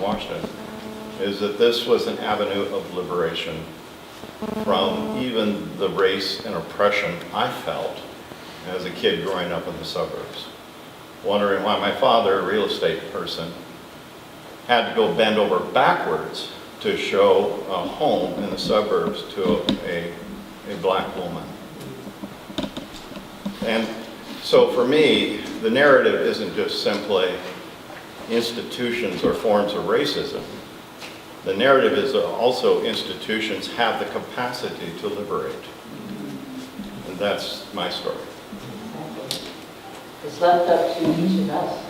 watched it, is that this was an avenue of liberation from even the race and oppression I felt as a kid growing up in the suburbs. Wondering why my father, a real estate person, had to go bend over backwards to show a home in the suburbs to a black woman. And so for me, the narrative isn't just simply institutions or forms of racism. The narrative is also institutions have the capacity to liberate. And that's my story. It's left up to each of us.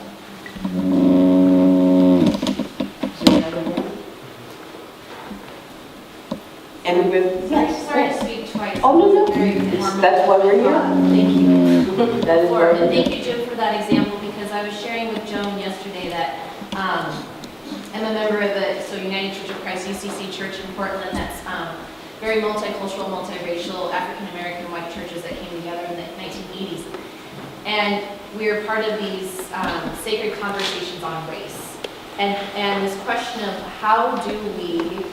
And with, yes. Sorry to speak twice. Oh, no. Very That's why we're here. Thank you. That is very And thank you, Jim, for that example, because I was sharing with Joan yesterday that I'm a member of the United Church of Christ UCC Church in Portland that's very multicultural, multiracial, African-American white churches that came together in the 1980s. And we are part of these sacred conversations on race. And this question of how do we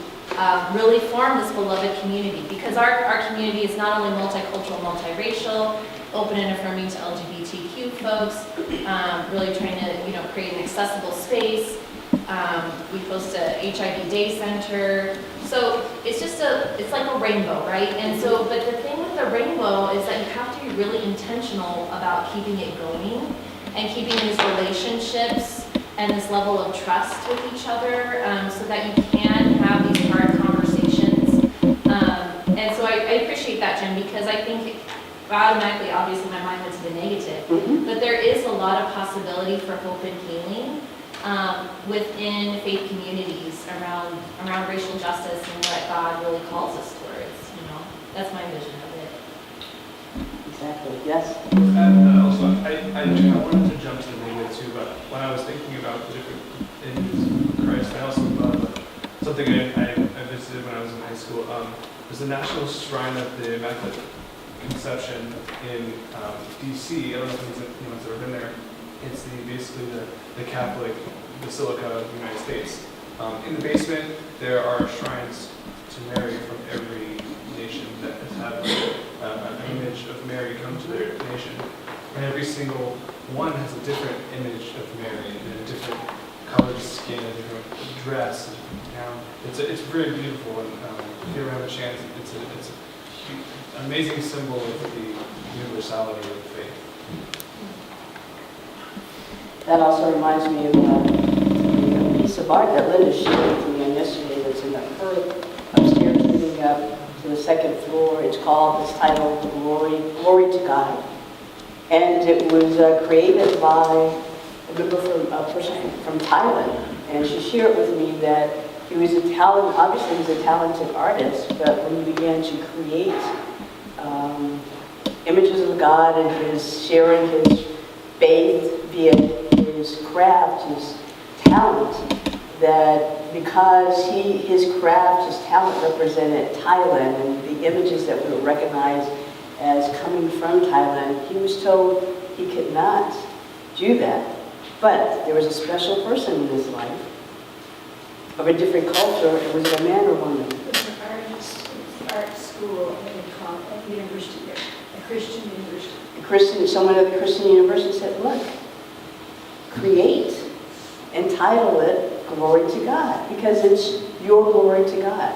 really form this beloved community, because our community is not only multicultural, multiracial, open and affirming to LGBTQ folks, really trying to create an accessible space. We host a HIV Day Center, so it's like a rainbow, right? And so, but the thing with the rainbow is that you have to be really intentional about keeping it going and keeping these relationships and this level of trust with each other, so that you can have these hard conversations. And so I appreciate that, Jim, because I think automatically, obviously, my mind went to the negative. Mm-hmm. But there is a lot of possibility for hope and healing within faith communities around racial justice and what God really calls us towards. That's my vision of it. Exactly. Yes. And also, I wanted to jump to the negative too, but when I was thinking about the different images of Christ, I also thought about something I visited when I was in high school. There's the National Shrine of the Immaculate Conception in D.C. I don't know if anyone's ever been there. It's basically the Catholic Basilica of the United States. In the basement, there are shrines to Mary from every nation that has had an image of Mary come to their nation. And every single one has a different image of Mary, and a different colored skin, a different dress, a different gown. It's really beautiful, and if you ever have a chance, it's an amazing symbol of the universality of the faith. That also reminds me of a piece of art that Linda shared with me on yesterday that's in the upstairs leading up to the second floor. It's titled Glory to God. And it was created by a person from Thailand. And she shared with me that he was obviously he was a talented artist, but when he began to create images of God and his sharing his faith via his craft, his talent, that because his craft, his talent represented Thailand and the images that were recognized as coming from Thailand, he was told he could not do that. But there was a special person in his life of a different culture. It was a man or woman. It was an art school at university there, a Christian university. Someone at the Christian university said, look, create and title it Glory to God, because it's your glory to God.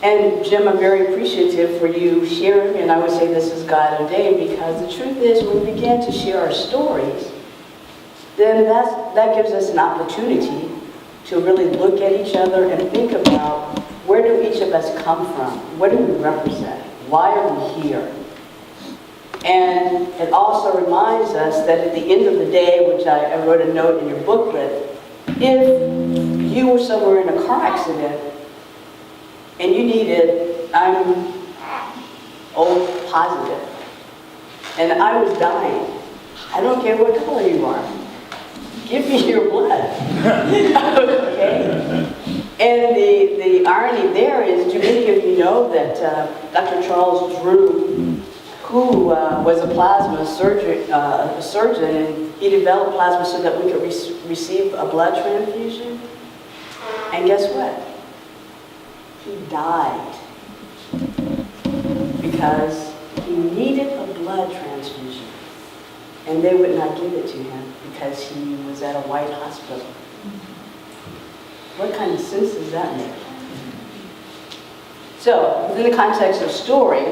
And Jim, I'm very appreciative for you sharing, and I would say this is God ordained, because the truth is when we begin to share our stories, then that gives us an opportunity to really look at each other and think about where do each of us come from? What do we represent? Why are we here? And it also reminds us that at the end of the day, which I wrote a note in your booklet, if you were somewhere in a car accident and you needed, I'm O positive, and I was dying, I don't care what color you are, give me your blood. Okay? And the irony there is, do many of you know that Dr. Charles Drew, who was a plasma surgeon, and he developed plasma so that we could receive a blood transfusion. And guess what? He died because he needed a blood transfusion. And they would not give it to him because he was at a white hospital. What kind of sense does that make? So, within the context of story,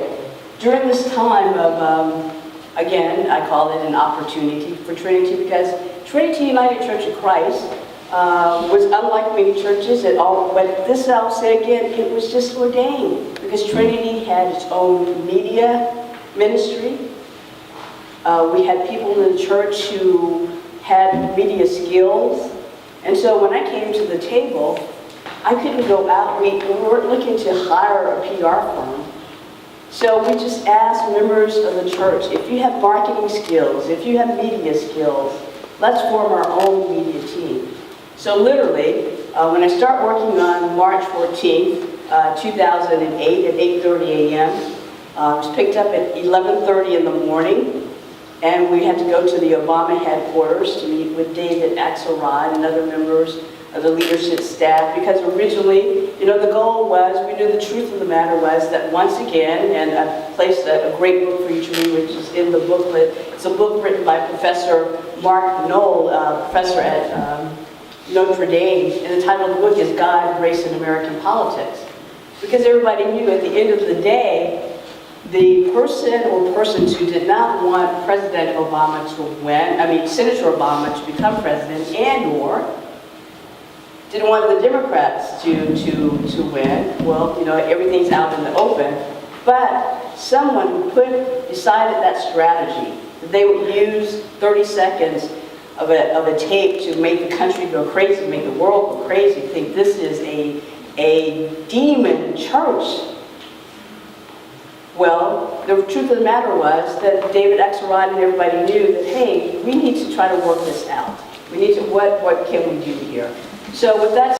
during this time of, again, I call it an opportunity for Trinity, because Trinity United Church of Christ was unlike many churches at all, but this I'll say again, it was just ordained, because Trinity had its own media ministry. We had people in the church who had media skills, and so when I came to the table, I couldn't go out. We weren't looking to hire a PR firm. So we just asked members of the church, if you have marketing skills, if you have media skills, let's form our own media team. So literally, when I start working on March 14th, 2008 at 8:30 a.m., I was picked up at 11:30 in the morning, and we had to go to the Obama headquarters to meet with David Axelrod and other members of the leadership staff, because originally, the goal was, we knew the truth of the matter was that once again, and I've placed a great book for you to read, which is in the booklet. It's a book written by Professor Mark Knoll, professor at Notre Dame, and the title of the book is God, Race, and American Politics. Because everybody knew at the end of the day, the person or persons who did not want President Obama to win, Senator Obama to become president, and/or didn't want the Democrats to win. Well, everything's out in the open. But someone who decided that strategy, that they would use 30 seconds of a tape to make the country go crazy, make the world go crazy, think this is a demon church. Well, the truth of the matter was that David Axelrod and everybody knew that, hey, we need to try to work this out. We need to, what can we do here? So with that